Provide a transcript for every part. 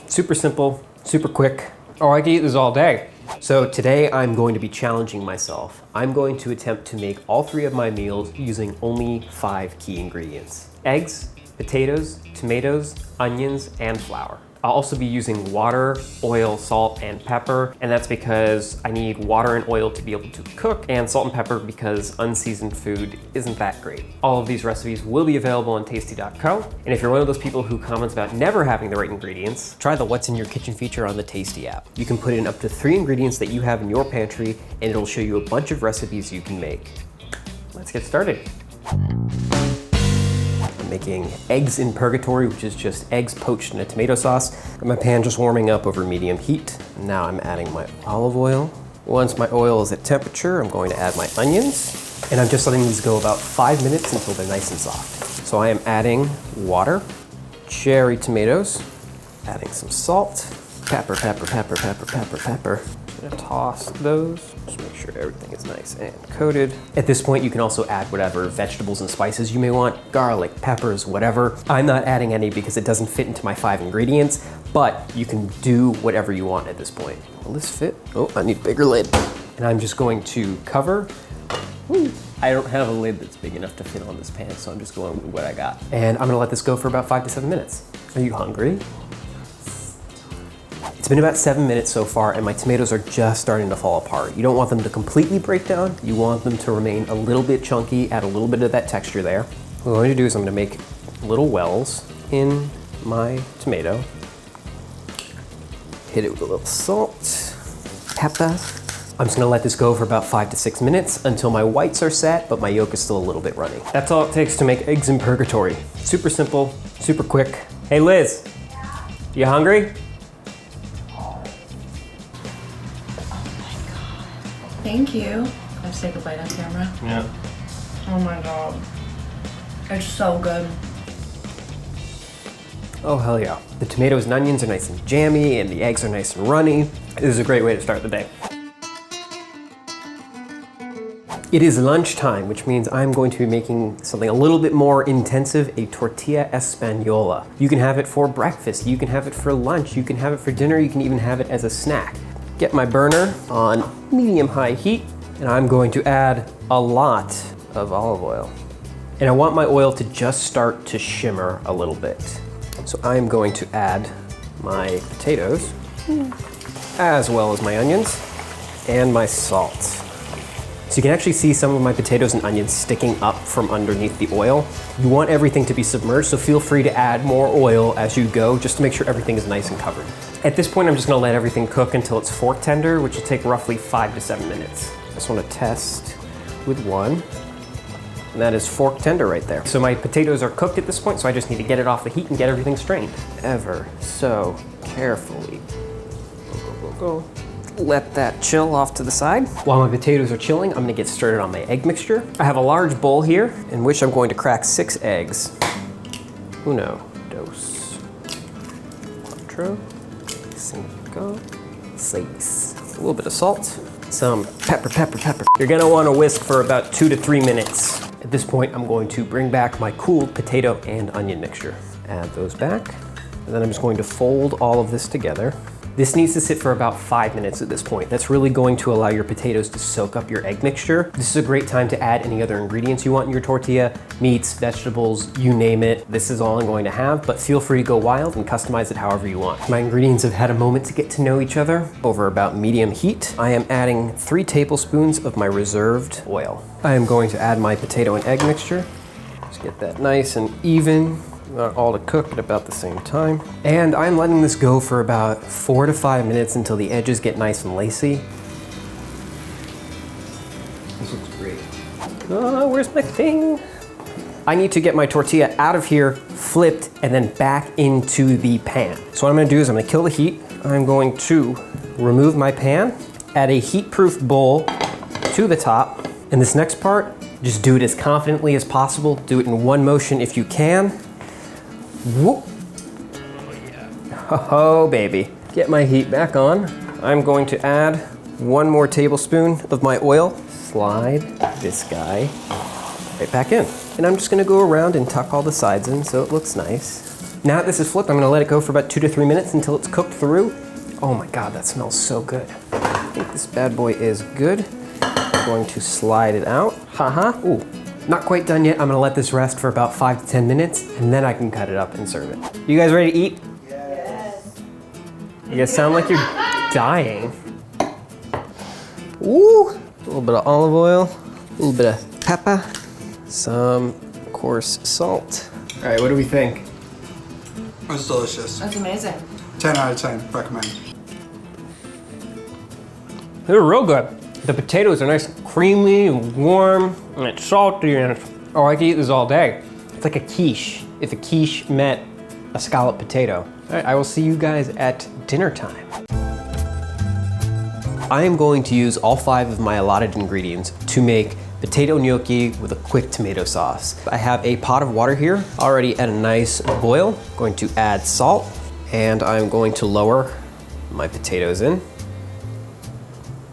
Super simple, super quick. Oh, I can eat this all day. So today I'm going to be challenging myself. I'm going to attempt to make all 3 of my meals using only 5 key ingredients: eggs, potatoes, tomatoes, onions, and flour. I'll also be using water, oil, salt, and pepper, and that's because I need water and oil to be able to cook, and salt and pepper because unseasoned food isn't that great. All of these recipes will be available on tasty.co, and if you're one of those people who comments about never having the right ingredients, try the What's in Your Kitchen feature on the Tasty app. You can put in up to 3 ingredients that you have in your pantry, and it'll show you a bunch of recipes you can make. Let's get started. I'm making eggs in Purgatory, which is just eggs poached in a tomato sauce. Got my pan just warming up over medium heat. Now I'm adding my olive oil. Once my oil is at temperature, I'm going to add my onions. And I'm just letting these go about 5 minutes until they're nice and soft. So I am adding water, cherry tomatoes, adding some salt, pepper. I'm gonna toss those, just make sure everything is nice and coated. At this point, you can also add whatever vegetables and spices you may want, garlic, peppers, whatever. I'm not adding any because it doesn't fit into my 5 ingredients, but you can do whatever you want at this point. Will this fit? Oh, I need a bigger lid. And I'm just going to cover. Ooh, I don't have a lid that's big enough to fit on this pan, so I'm just going with what I got. And I'm gonna let this go for about 5 to 7 minutes. Are you hungry? It's been about 7 minutes so far, and my tomatoes are just starting to fall apart. You don't want them to completely break down. You want them to remain a little bit chunky, add a little bit of that texture there. What I'm going to do is I'm going to make little wells in my tomato. Hit it with a little salt, pepper. I'm just going to let this go for about 5 to 6 minutes until my whites are set, but my yolk is still a little bit runny. That's all it takes to make eggs in Purgatory. Super simple, super quick. Hey Liz, you hungry? Thank you. Let's take a bite on camera. Yeah. Oh my god. It's so good. Oh, hell yeah. The tomatoes and onions are nice and jammy, and the eggs are nice and runny. This is a great way to start the day. It is lunchtime, which means I'm going to be making something a little bit more intensive, a tortilla espanola. You can have it for breakfast, you can have it for lunch, you can have it for dinner, you can even have it as a snack. Get my burner on medium-high heat, and I'm going to add a lot of olive oil. And I want my oil to just start to shimmer a little bit. So I'm going to add my potatoes, as well as my onions, and my salt. So you can actually see some of my potatoes and onions sticking up from underneath the oil. You want everything to be submerged, so feel free to add more oil as you go, just to make sure everything is nice and covered. At this point, I'm just gonna let everything cook until it's fork tender, which will take roughly 5 to 7 minutes. I just wanna test with one, and that is fork tender right there. So my potatoes are cooked at this point, so I just need to get it off the heat and get everything strained. Ever so carefully. Go. Let that chill off to the side. While my potatoes are chilling, I'm gonna get started on my egg mixture. I have a large bowl here in which I'm going to crack 6 eggs. Uno, dos, cuatro, cinco, seis. A little bit of salt, some pepper. You're gonna wanna whisk for about 2 to 3 minutes. At this point, I'm going to bring back my cooled potato and onion mixture. Add those back, and then I'm just going to fold all of this together. This needs to sit for about 5 minutes at this point. That's really going to allow your potatoes to soak up your egg mixture. This is a great time to add any other ingredients you want in your tortilla, meats, vegetables, you name it. This is all I'm going to have, but feel free to go wild and customize it however you want. My ingredients have had a moment to get to know each other over about medium heat. I am adding 3 tablespoons of my reserved oil. I am going to add my potato and egg mixture. Just get that nice and even. All to cook at about the same time. And I'm letting this go for about 4 to 5 minutes until the edges get nice and lacy. This looks great. Oh, where's my thing? I need to get my tortilla out of here, flipped, and then back into the pan. So what I'm gonna do is I'm gonna kill the heat. I'm going to remove my pan, add a heat-proof bowl to the top. And this next part, just do it as confidently as possible. Do it in one motion if you can. Whoop. Oh yeah. Oh baby. Get my heat back on. I'm going to add 1 more tablespoon of my oil. Slide this guy right back in. And I'm just gonna go around and tuck all the sides in so it looks nice. Now that this is flipped, I'm gonna let it go for about 2 to 3 minutes until it's cooked through. Oh my God, that smells so good. I think this bad boy is good. I'm going to slide it out. Haha, ooh. Not quite done yet. I'm gonna let this rest for about 5 to 10 minutes and then I can cut it up and serve it. You guys ready to eat? Yes. You guys sound like you're dying. Ooh, a little bit of olive oil, a little bit of pepper, some coarse salt. All right, what do we think? It's delicious. That's amazing. 10 out of 10, recommend. They're real good. The potatoes are nice and creamy and warm, and it's salty, and oh, I could eat this all day. It's like a quiche, if a quiche met a scalloped potato. All right, I will see you guys at dinner time. I am going to use all 5 of my allotted ingredients to make potato gnocchi with a quick tomato sauce. I have a pot of water here, already at a nice boil. I'm going to add salt, and I'm going to lower my potatoes in.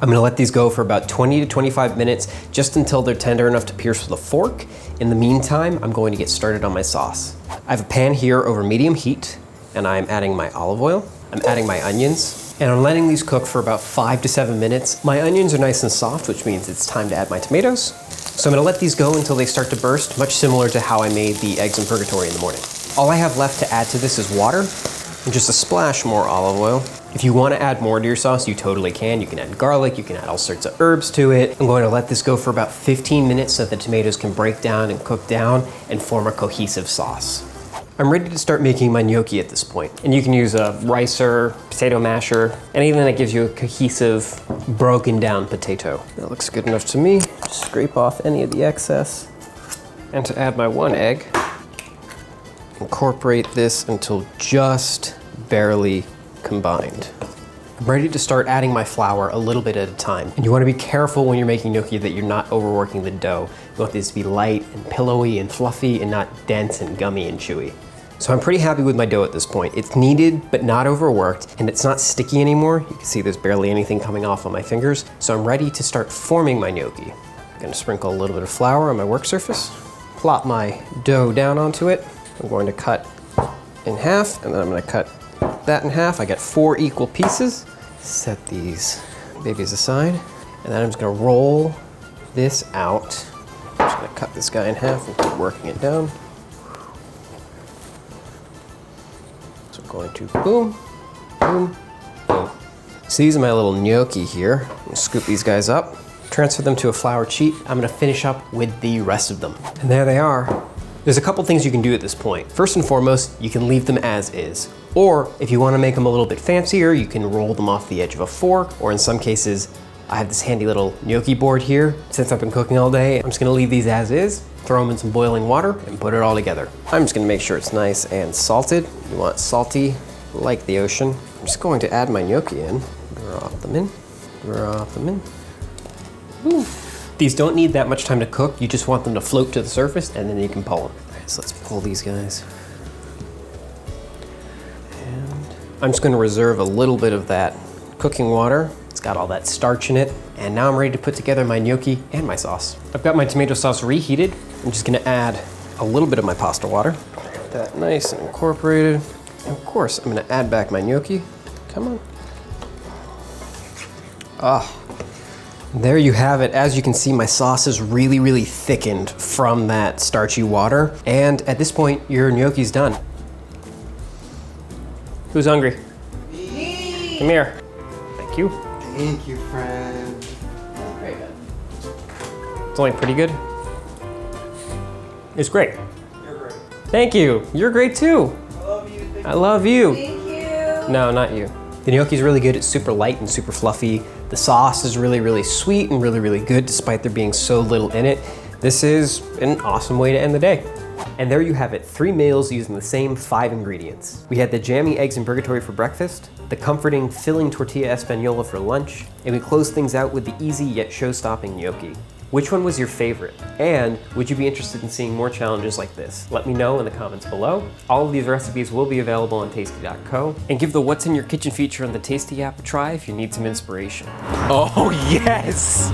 I'm gonna let these go for about 20 to 25 minutes, just until they're tender enough to pierce with a fork. In the meantime, I'm going to get started on my sauce. I have a pan here over medium heat, and I'm adding my olive oil. I'm adding my onions, and I'm letting these cook for about 5 to 7 minutes. My onions are nice and soft, which means it's time to add my tomatoes. So I'm gonna let these go until they start to burst, much similar to how I made the eggs in Purgatory in the morning. All I have left to add to this is water, and just a splash more olive oil. If you want to add more to your sauce, you totally can. You can add garlic, you can add all sorts of herbs to it. I'm going to let this go for about 15 minutes so that the tomatoes can break down and cook down and form a cohesive sauce. I'm ready to start making my gnocchi at this point. And you can use a ricer, potato masher, anything that gives you a cohesive, broken down potato. That looks good enough to me. Just scrape off any of the excess. And to add my 1 egg, incorporate this until just barely combined. I'm ready to start adding my flour a little bit at a time. And you want to be careful when you're making gnocchi that you're not overworking the dough. You want this to be light and pillowy and fluffy and not dense and gummy and chewy. So I'm pretty happy with my dough at this point. It's kneaded but not overworked, and it's not sticky anymore. You can see there's barely anything coming off on my fingers. So I'm ready to start forming my gnocchi. I'm gonna sprinkle a little bit of flour on my work surface, plop my dough down onto it. I'm going to cut in half, and then I'm gonna cut that in half. I got 4 equal pieces. Set these babies aside, and then I'm just gonna roll this out. I'm just gonna cut this guy in half and keep working it down. So I'm going to boom, boom, boom. So these are my little gnocchi here. I'm gonna scoop these guys up, transfer them to a floured sheet. I'm gonna finish up with the rest of them. And there they are. There's a couple things you can do at this point. First and foremost, you can leave them as is. Or if you want to make them a little bit fancier, you can roll them off the edge of a fork, or in some cases, I have this handy little gnocchi board here. Since I've been cooking all day, I'm just gonna leave these as is, throw them in some boiling water, and put it all together. I'm just gonna make sure it's nice and salted. You want salty, like the ocean. I'm just going to add my gnocchi in. Drop them in, drop them in. Ooh. These don't need that much time to cook. You just want them to float to the surface, and then you can pull them. All right, so let's pull these guys. And I'm just gonna reserve a little bit of that cooking water. It's got all that starch in it. And now I'm ready to put together my gnocchi and my sauce. I've got my tomato sauce reheated. I'm just gonna add a little bit of my pasta water. Get that nice and incorporated. And of course, I'm gonna add back my gnocchi. Come on. Ah. There you have it. As you can see, my sauce is really, really thickened from that starchy water. And at this point, your gnocchi's done. Who's hungry? Me. Come here. Thank you. Thank you, friend. Very good. It's only pretty good. It's great. You're great. Thank you. You're great too. I love you. I love you. Thank you. No, not you. The gnocchi's really good. It's super light and super fluffy. The sauce is really, really sweet and really, really good despite there being so little in it. This is an awesome way to end the day. And there you have it, 3 meals using the same 5 ingredients. We had the jammy eggs in Purgatory for breakfast, the comforting filling tortilla espanola for lunch, and we closed things out with the easy yet show-stopping gnocchi. Which one was your favorite? And would you be interested in seeing more challenges like this? Let me know in the comments below. All of these recipes will be available on tasty.co. And give the What's in Your Kitchen feature on the Tasty app a try if you need some inspiration. Oh yes!